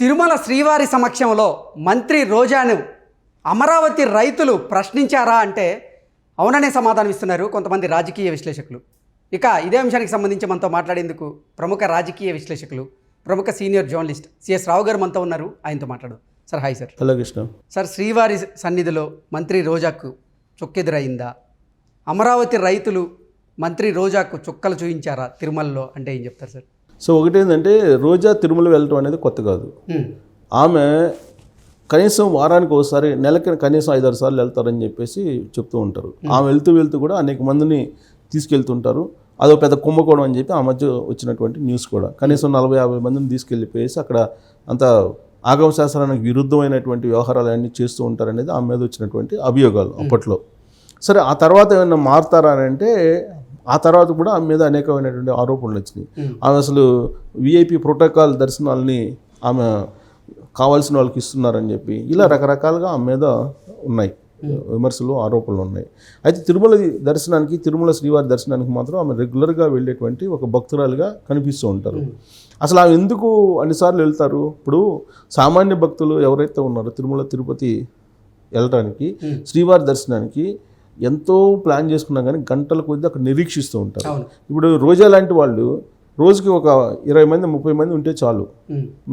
తిరుమల శ్రీవారి సమక్షంలో మంత్రి రోజాను అమరావతి రైతులు ప్రశ్నించారా అంటే అవుననే సమాధానం ఇస్తున్నారు కొంతమంది రాజకీయ విశ్లేషకులు. ఇక ఇదే అంశానికి సంబంధించి మనతో మాట్లాడేందుకు ప్రముఖ రాజకీయ విశ్లేషకులు, ప్రముఖ సీనియర్ జర్నలిస్ట్ సిఎస్ రావు గారు మనతో ఉన్నారు. ఆయనతో మాట్లాడు. Sir hi sir. Hello Krishna. Sir, శ్రీవారి సన్నిధిలో మంత్రి రోజాకు చుక్కెదురైందా? అమరావతి రైతులు మంత్రి రోజాకు చుక్కలు చూయించారా తిరుమలలో అంటే ఏం చెప్తారు సార్? సో ఒకటేంటంటే రోజా తిరుమల వెళ్ళటం అనేది కొత్త కాదు. ఆమె కనీసం వారానికి ఒకసారి, నెలకి కనీసం 5-6 సార్లు వెళ్తారని చెప్పేసి చెప్తూ ఉంటారు. ఆమె వెళ్తూ కూడా అనేక మందిని తీసుకెళ్తుంటారు. అదో పెద్ద కుంభకోణం అని చెప్పి ఆ మధ్య వచ్చినటువంటి న్యూస్ కూడా. కనీసం 40-50 మందిని తీసుకెళ్ళిపోయేసి అక్కడ అంత ఆగమ శాస్త్రానికి విరుద్ధమైనటువంటి వ్యవహారాలు అన్నీ చేస్తూ ఉంటారనేది ఆమె మీద వచ్చినటువంటి అభియోగాలు అప్పట్లో. సరే, ఆ తర్వాత ఏమైనా మారుతారా అని అంటే ఆ తర్వాత కూడా ఆమె మీద అనేకమైనటువంటి ఆరోపణలు వచ్చినాయి. ఆమె అసలు విఐపి ప్రోటోకాల్ దర్శనాలని ఆమె కావాల్సిన వాళ్ళకి ఇస్తున్నారని చెప్పి ఇలా రకరకాలుగా ఆమె మీద ఉన్నాయి విమర్శలు, ఆరోపణలు ఉన్నాయి. అయితే తిరుమల శ్రీవారి దర్శనానికి మాత్రం ఆమె రెగ్యులర్గా వెళ్ళేటువంటి ఒక భక్తురాలుగా కనిపిస్తూ ఉంటారు. అసలు ఆమె ఎందుకు అన్నిసార్లు వెళ్తారు? ఇప్పుడు సామాన్య భక్తులు ఎవరైతే ఉన్నారో తిరుమల తిరుపతి వెళ్ళడానికి, శ్రీవారి దర్శనానికి ఎంతో ప్లాన్ చేసుకున్నా కానీ గంటల కొద్దీ అక్కడ నిరీక్షిస్తూ ఉంటారు. ఇప్పుడు రోజా లాంటి వాళ్ళు రోజుకి ఒక 20 మంది 30 మంది ఉంటే చాలు,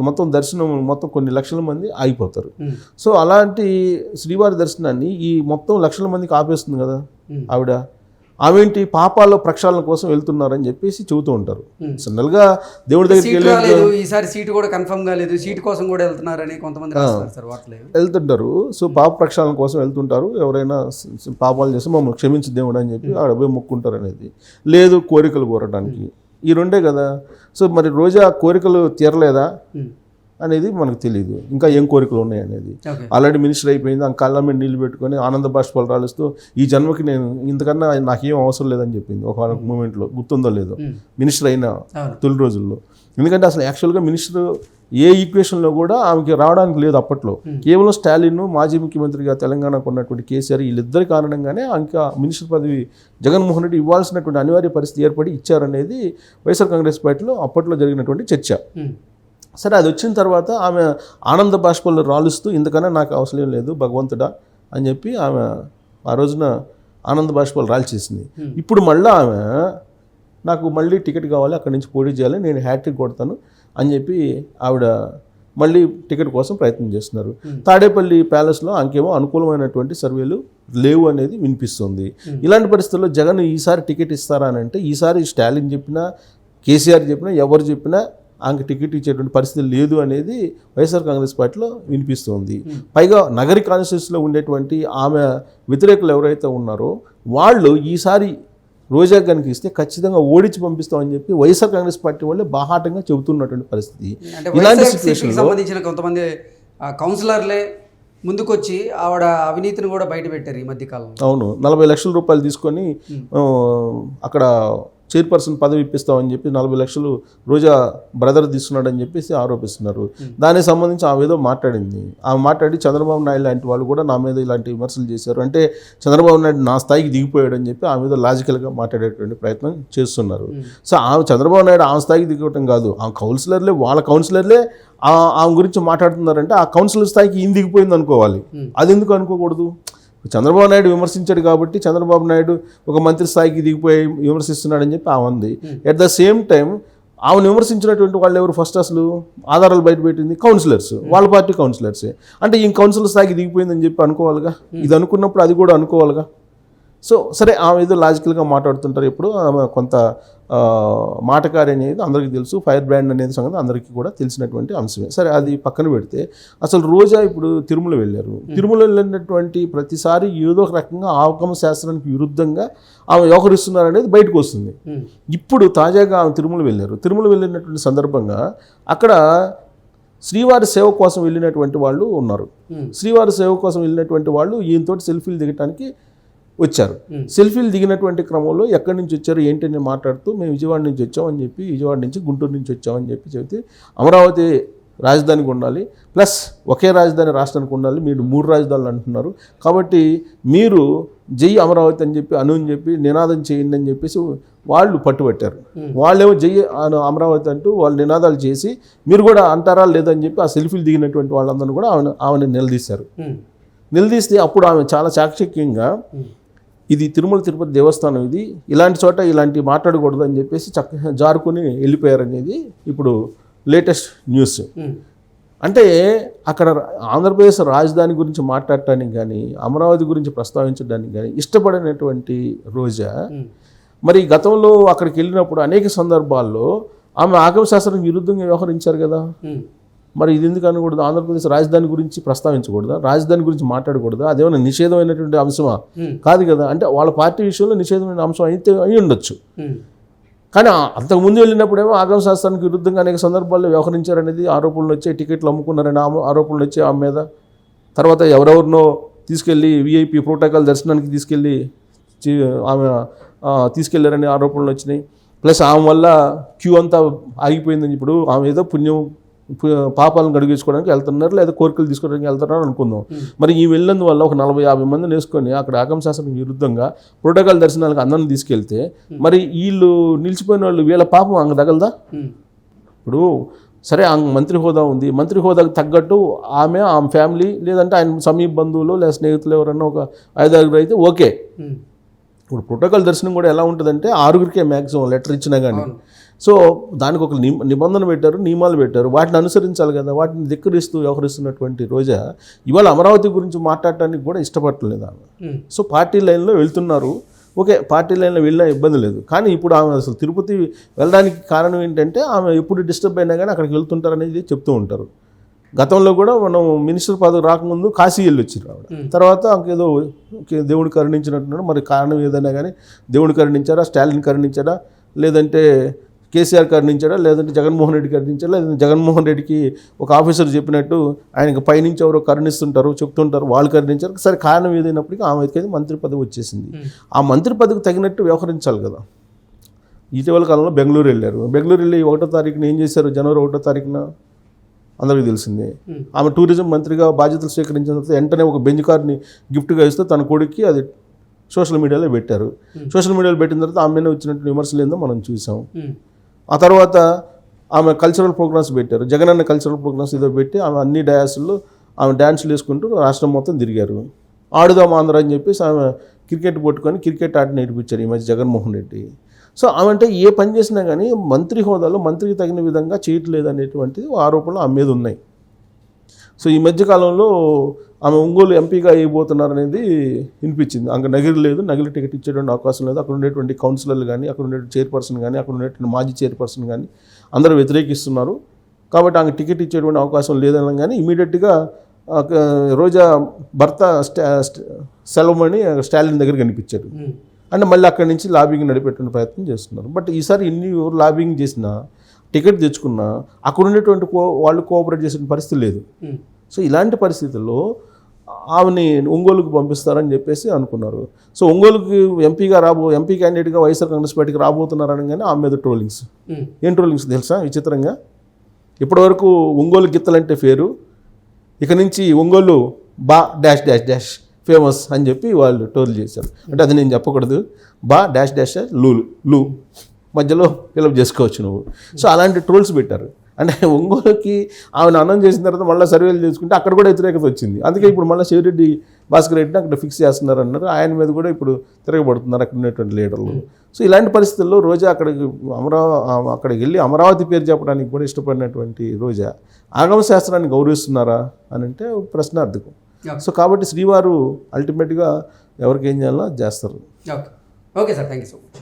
మొత్తం దర్శనం మొత్తం కొన్ని లక్షల మంది ఆగిపోతారు. సో అలాంటి శ్రీవారి దర్శనాన్ని ఈ మొత్తం లక్షల మందికి ఆపేస్తుంది కదా ఆవిడ. ఆమెంటి పాపాల ప్రక్షాళన కోసం వెళ్తున్నారని చెప్పేసి చెబుతూ ఉంటారు. జనరల్గా దేవుడి దగ్గరికి ఈసారి సీటు కూడా కన్ఫర్మ్ కాలేదు, సీటు కోసం కూడా వెళ్తున్నారని కొంతమంది వెళ్తుంటారు. సో పాప ప్రక్షాళన కోసం వెళ్తుంటారు. ఎవరైనా పాపాలు చేస్తే మమ్మల్ని క్షమించు దేవుడు అని చెప్పి ఆడ పోయి మొక్కుంటారు అనేది. లేదు, కోరికలు కోరడానికి. ఈ రెండే కదా. సో మరి రోజా కోరికలు తీరలేదా అనేది మనకు తెలియదు. ఇంకా ఏం కోరికలు ఉన్నాయి అనేది. ఆల్రెడీ మినిస్టర్ అయిపోయింది. ఆ కళ్ళ మీద నీళ్ళు పెట్టుకొని ఆనంద బాష్పాలు రాలుస్తూ ఈ జన్మకి నేను ఇంతకన్నా నాకేం అవసరం లేదని చెప్పింది ఒక మూమెంట్లో. గుర్తుందో లేదో, మినిస్టర్ అయిన తొలి రోజుల్లో. ఎందుకంటే అసలు యాక్చువల్గా మినిస్టర్ ఏ ఈక్వేషన్లో కూడా ఆమెకి రావడానికి లేదు అప్పట్లో. కేవలం స్టాలిన్, మాజీ ముఖ్యమంత్రిగా తెలంగాణకు ఉన్నటువంటి కేసీఆర్, వీళ్ళిద్దరి కారణంగానే ఇంకా మినిస్టర్ పదవి జగన్మోహన్ రెడ్డి ఇవ్వాల్సినటువంటి అనివార్య పరిస్థితి ఏర్పడి ఇచ్చారనేది వైఎస్ఆర్ కాంగ్రెస్ పార్టీలో అప్పట్లో జరిగినటువంటి చర్చ. సరే, అది వచ్చిన తర్వాత ఆమె ఆనంద బాష్పాలు రాలుస్తూ ఇంతకన్నా నాకు అవసరం లేదు భగవంతుడా అని చెప్పి ఆమె ఆ రోజున ఆనంద బాష్పాలు రాల్చేసింది. ఇప్పుడు మళ్ళీ ఆమె నాకు మళ్ళీ టికెట్ కావాలి, అక్కడి నుంచి పోటీ చేయాలి, నేను హ్యాట్రిక్ కొడతాను అని చెప్పి ఆవిడ మళ్ళీ టికెట్ కోసం ప్రయత్నం చేస్తున్నారు. తాడేపల్లి ప్యాలెస్లో ఆమెకేమో అనుకూలమైనటువంటి సర్వేలు లేవు అనేది వినిపిస్తుంది. ఇలాంటి పరిస్థితుల్లో జగన్ ఈసారి టికెట్ ఇస్తారా అని అంటే ఈసారి స్టాలిన్ చెప్పినా, కేసీఆర్ చెప్పినా, ఎవరు చెప్పినా ఆమెకి టికెట్ ఇచ్చేటువంటి పరిస్థితి లేదు అనేది వైఎస్ఆర్ కాంగ్రెస్ పార్టీలో వినిపిస్తుంది. పైగా నగరి కాన్స్టిట్యూన్సీలో ఉండేటువంటి ఆమె వ్యతిరేకులు ఎవరైతే ఉన్నారో వాళ్ళు ఈసారి రోజా కనుక ఇస్తే ఖచ్చితంగా ఓడించి పంపిస్తామని చెప్పి వైఎస్ఆర్ కాంగ్రెస్ పార్టీ వాళ్ళే బాహాటంగా చెబుతున్నటువంటి పరిస్థితి. ఇలాంటి సిచ్యువేషన్లో సంబంధించిన కొంతమంది కౌన్సిలర్లే ముందుకొచ్చి ఆవిడ అవినీతిని కూడా బయట పెట్టారు ఈ మధ్యకాలం. అవును, 40 లక్షల రూపాయలు తీసుకొని అక్కడ చైర్పర్సన్ పదవి ఇప్పిస్తామని చెప్పి 40 లక్షలు రోజా బ్రదర్ తీసుకున్నాడని చెప్పేసి ఆరోపిస్తున్నారు. దానికి సంబంధించి ఆమె ఏదో మాట్లాడింది. ఆమె మాట్లాడి చంద్రబాబు నాయుడు లాంటి వాళ్ళు కూడా నా మీద ఇలాంటి విమర్శలు చేశారు, అంటే చంద్రబాబు నాయుడు నా స్థాయికి దిగిపోయాడు అని చెప్పి ఆమె మీద లాజికల్గా మాట్లాడేటువంటి ప్రయత్నం చేస్తున్నారు. సో ఆమె చంద్రబాబు నాయుడు ఆమె స్థాయికి దిగటం కాదు, ఆ కౌన్సిలర్లే, వాళ్ళ కౌన్సిలర్లే ఆమె గురించి మాట్లాడుతున్నారంటే ఆ కౌన్సిలర్ స్థాయికి ఈయన దిగిపోయింది అనుకోవాలి. అది ఎందుకు అనుకోకూడదు? చంద్రబాబు నాయుడు విమర్శించాడు కాబట్టి చంద్రబాబు నాయుడు ఒక మంత్రి స్థాయికి దిగిపోయి విమర్శిస్తున్నాడని చెప్పి ఆమె ఉంది. ఎట్ ద సేమ్ టైం ఆమెను విమర్శించినటువంటి వాళ్ళు ఎవరు? ఫస్ట్ అసలు ఆధారాలు బయటపెట్టింది కౌన్సిలర్స్, వాళ్ళ పార్టీ కౌన్సిలర్సే. అంటే ఈ కౌన్సిలర్ స్థాయికి దిగిపోయిందని చెప్పి అనుకోవాలిగా. ఇది అనుకున్నప్పుడు అది కూడా అనుకోవాలిగా. సో సరే, ఆమె ఏదో లాజికల్గా మాట్లాడుతుంటారు. ఇప్పుడు ఆమె కొంత మాటకారి అనేది అందరికీ తెలుసు, ఫైర్ బ్రాండ్ అనేది సంగతి అందరికీ కూడా తెలిసినటువంటి అంశమే. సరే, అది పక్కన పెడితే అసలు రోజా ఇప్పుడు తిరుమల వెళ్ళారు. తిరుమల వెళ్ళినటువంటి ప్రతిసారి ఏదో ఒక రకంగా ఆగమ శాస్త్రానికి విరుద్ధంగా ఆమె వ్యవహరిస్తున్నారనేది బయటకు వస్తుంది. ఇప్పుడు తాజాగా ఆమె తిరుమల వెళ్ళారు. తిరుమల వెళ్ళినటువంటి సందర్భంగా అక్కడ శ్రీవారి సేవ కోసం వెళ్ళినటువంటి వాళ్ళు ఉన్నారు. శ్రీవారి సేవ కోసం వెళ్ళినటువంటి వాళ్ళు ఈయనతోటి సెల్ఫీలు దిగటానికి వచ్చారు. సెల్ఫీలు దిగినటువంటి క్రమంలో ఎక్కడి నుంచి వచ్చారు ఏంటి అని మాట్లాడుతూ మేము విజయవాడ నుంచి వచ్చామని చెప్పి, విజయవాడ నుంచి గుంటూరు నుంచి వచ్చామని చెప్పి చెబితే అమరావతి రాజధానికి ఉండాలి, ప్లస్ ఒకే రాజధాని రాష్ట్రానికి ఉండాలి, మీరు 3 రాజధానులు అంటున్నారు. కాబట్టి మీరు జై అమరావతి అని చెప్పి అని చెప్పి నినాదం చేయండి అని చెప్పేసి వాళ్ళు పట్టుబట్టారు. వాళ్ళేమో జై అమరావతి అంటూ వాళ్ళు నినాదాలు చేసి మీరు కూడా అంటారా లేదని చెప్పి ఆ సెల్ఫీలు దిగినటువంటి వాళ్ళందరూ కూడా ఆమెను నిలదీశారు. నిలదీస్తే అప్పుడు ఆమె చాలా చాకచక్యంగా ఇది తిరుమల తిరుపతి దేవస్థానం, ఇది ఇలాంటి చోట ఇలాంటి మాట్లాడకూడదు అని చెప్పేసి జారుకొని వెళ్ళిపోయారనేది ఇప్పుడు లేటెస్ట్ న్యూస్. అంటే అక్కడ ఆంధ్రప్రదేశ్ రాజధాని గురించి మాట్లాడటానికి కానీ అమరావతి గురించి ప్రస్తావించడానికి కానీ ఇష్టపడినటువంటి రోజా మరి గతంలో అక్కడికి వెళ్ళినప్పుడు అనేక సందర్భాల్లో ఆమె ఆగమశాస్త్రం విరుద్ధంగా వ్యవహరించారు కదా. మరి ఇది ఎందుకు అనకూడదు? ఆంధ్రప్రదేశ్ రాజధాని గురించి ప్రస్తావించకూడదా? రాజధాని గురించి మాట్లాడకూడదా? అదేమైనా నిషేధమైనటువంటి అంశమా? కాదు కదా. అంటే వాళ్ళ పార్టీ విషయంలో నిషేధమైన అంశం అయితే అయి ఉండొచ్చు. కానీ అంతకుముందు వెళ్ళినప్పుడేమో ఆగమ శాస్త్రానికి విరుద్ధంగా అనేక సందర్భాల్లో వ్యవహరించారనేది ఆరోపణలు వచ్చాయి. టికెట్లు అమ్ముకున్నారని ఆరోపణలు వచ్చాయి ఆమె మీద. తర్వాత ఎవరెవరినో తీసుకెళ్ళి విఐపి ప్రోటోకాల్ దర్శనానికి ఆమె తీసుకెళ్లారని ఆరోపణలు వచ్చినాయి. ప్లస్ ఆమె వల్ల క్యూ అంతా ఆగిపోయిందని, ఇప్పుడు ఆమె ఏదో పాపాలను గడిగించుకోవడానికి వెళ్తున్నారు, లేదా కోరికలు తీసుకోవడానికి వెళ్తున్నారు అనుకుందాం. మరి ఈ వెళ్ళినందువల్ల ఒక 40-50 మందిని వేసుకొని అక్కడ ఆగమ శాస్త్రం విరుద్ధంగా ప్రోటోకాల్ దర్శనాలకు అందరిని తీసుకెళ్తే మరి వీళ్ళు నిలిచిపోయిన వాళ్ళు వీళ్ళ పాపం అంగ తగలదా? ఇప్పుడు సరే మంత్రి హోదా ఉంది, మంత్రి హోదాకు తగ్గట్టు ఆమె ఫ్యామిలీ లేదంటే ఆయన సమీప బంధువులు లేదా స్నేహితులు ఎవరన్నా ఒక 5-6 అయితే ఓకే. ఇప్పుడు ప్రోటోకాల్ దర్శనం కూడా ఎలా ఉంటుందంటే 6కే మ్యాక్సిమం లెటర్ ఇచ్చినా కానీ. సో దానికి ఒక నిబంధన పెట్టారు, నియమాలు పెట్టారు, వాటిని అనుసరించాలి కదా. వాటిని ధిక్కరిస్తూ వ్యవహరిస్తున్నటువంటి రోజా ఇవాళ అమరావతి గురించి మాట్లాడటానికి కూడా ఇష్టపడలేదు ఆమె. సో పార్టీ లైన్లో వెళ్తున్నారు, ఓకే, పార్టీ లైన్లో వెళ్ళినా ఇబ్బంది లేదు. కానీ ఇప్పుడు ఆమె అసలు తిరుపతి వెళ్ళడానికి కారణం ఏంటంటే ఆమె ఎప్పుడు డిస్టర్బ్ అయినా కానీ అక్కడికి వెళ్తుంటారు అనేది చెప్తూ ఉంటారు. గతంలో కూడా మనం మినిస్టర్ పదవి రాకముందు కాశీ వెళ్ళి వచ్చారు ఆవిడ. తర్వాత ఇంకేదో దేవుడు కరుణించినట్టున్నాడు. మరి కారణం ఏదైనా కానీ దేవుడు కరుణించారా, స్టాలిన్ కరుణించారా, లేదంటే కేసీఆర్ కరుణించాడా, లేదంటే జగన్మోహన్ రెడ్డి కరుణించాడా, లేదంటే జగన్మోహన్ రెడ్డికి ఒక ఆఫీసర్ చెప్పినట్టు ఆయనకు పైనుంచి ఎవరో కరుణిస్తుంటారు, చెప్తుంటారు, వాళ్ళు కరుణించారు. సరే కారణం ఏదైనప్పటికీ ఆమెకైతే మంత్రి పదవి వచ్చేసింది. ఆ మంత్రి పదవికి తగినట్టు వ్యవహరించాలి కదా. ఇటీవల కాలంలో బెంగళూరు వెళ్ళారు. బెంగళూరు వెళ్ళి 1వ తారీఖున ఏం చేశారు? జనవరి 1వ తారీఖున అందరికీ తెలిసిందే. ఆమె టూరిజం మంత్రిగా బాధ్యతలు స్వీకరించిన తర్వాత వెంటనే ఒక బెంచ్ కార్ని గిఫ్ట్గా ఇస్తూ తన కొడుక్కి అది సోషల్ మీడియాలో పెట్టారు. సోషల్ మీడియాలో పెట్టిన తర్వాత ఆమె మీద వచ్చినట్టు విమర్శలు ఏందో మనం చూసాం. ఆ తర్వాత ఆమె కల్చరల్ ప్రోగ్రామ్స్ పెట్టారు. జగనన్న కల్చరల్ ప్రోగ్రామ్స్ ఏదో పెట్టి ఆమె అన్ని డయాస్ల్లో ఆమె డ్యాన్సులు వేసుకుంటూ రాష్ట్రం మొత్తం తిరిగారు. ఆడుదాం ఆంధ్ర అని చెప్పేసి ఆమె క్రికెట్ పట్టుకొని క్రికెట్ ఆట నేర్పించారు ఈ మధ్య జగన్మోహన్ రెడ్డి. సో ఆమె అంటే ఏ పని చేసినా కానీ మంత్రి హోదాలో మంత్రికి తగిన విధంగా చేయట్లేదు అనేటువంటిది ఆరోపణలు ఆమె మీద ఉన్నాయి. సో ఈ మధ్యకాలంలో ఆమె ఒంగోలు ఎంపీగా అయిపోతున్నారనేది వినిపించింది. అక్కడ నగిరి లేదు, నగిరి టికెట్ ఇచ్చేటువంటి అవకాశం లేదు. అక్కడ ఉండేటువంటి కౌన్సిలర్లు కానీ, అక్కడ ఉండేటువంటి చైర్పర్సన్ కానీ, అక్కడ ఉండేటువంటి మాజీ చైర్పర్సన్ కానీ అందరూ వ్యతిరేకిస్తున్నారు. కాబట్టి ఆమె టికెట్ ఇచ్చేటువంటి అవకాశం లేదని కానీ ఇమీడియట్గా రోజా భర్త సెలవుమణి స్టాలిన్ దగ్గర కనిపించారు. అంటే మళ్ళీ అక్కడి నుంచి లాబింగ్ నడిపేటువంటి ప్రయత్నం చేస్తున్నారు. బట్ ఈసారి ఇన్ని లాబింగ్ చేసినా టికెట్ తెచ్చుకున్నా అక్కడ ఉండేటువంటి వాళ్ళు కోఆపరేట్ చేసే పరిస్థితి లేదు. సో ఇలాంటి పరిస్థితుల్లో ఆమెని ఒంగోలుకు పంపిస్తారని చెప్పేసి అనుకున్నారు. సో ఒంగోలుకి ఎంపీ క్యాండిడేట్గా వైఎస్ఆర్ కాంగ్రెస్ పార్టీకి రాబోతున్నారని కానీ ఆమె మీద ట్రోలింగ్స్. ఏం ట్రోలింగ్స్ తెలుసా? విచిత్రంగా ఇప్పటివరకు ఒంగోలు గిత్తలంటే పేరు, ఇక నుంచి Ongole dash dash dash famous అని చెప్పి వాళ్ళు ట్రోల్ చేశారు. అంటే అది నేను చెప్పకూడదు. డాష్ డాష్ లూ మధ్యలో ఫిలప్ చేసుకోవచ్చు నువ్వు. సో అలాంటి ట్రోల్స్ పెట్టారు. అంటే ఒంగోలుకి ఆమెను అన్నం చేసిన తర్వాత మళ్ళీ సర్వేలు చేసుకుంటే అక్కడ కూడా వ్యతిరేకత వచ్చింది. అందుకే ఇప్పుడు మళ్ళీ శివరెడ్డి భాస్కర్ రెడ్డిని అక్కడ ఫిక్స్ చేస్తున్నారు అన్నారు. ఆయన మీద కూడా ఇప్పుడు తిరగబడుతున్నారు అక్కడ ఉన్నటువంటి లీడర్లు. సో ఇలాంటి పరిస్థితుల్లో రోజా అక్కడికి వెళ్ళి అమరావతి పేరు చెప్పడానికి కూడా ఇష్టపడినటువంటి రోజా ఆగమ శాస్త్రాన్ని గౌరవిస్తున్నారా అని అంటే ప్రశ్నార్థకం. సో కాబట్టి శ్రీవారు అల్టిమేట్గా ఎవరికి ఏం చేయాలో చేస్తారు. Okay sir, thank you so much.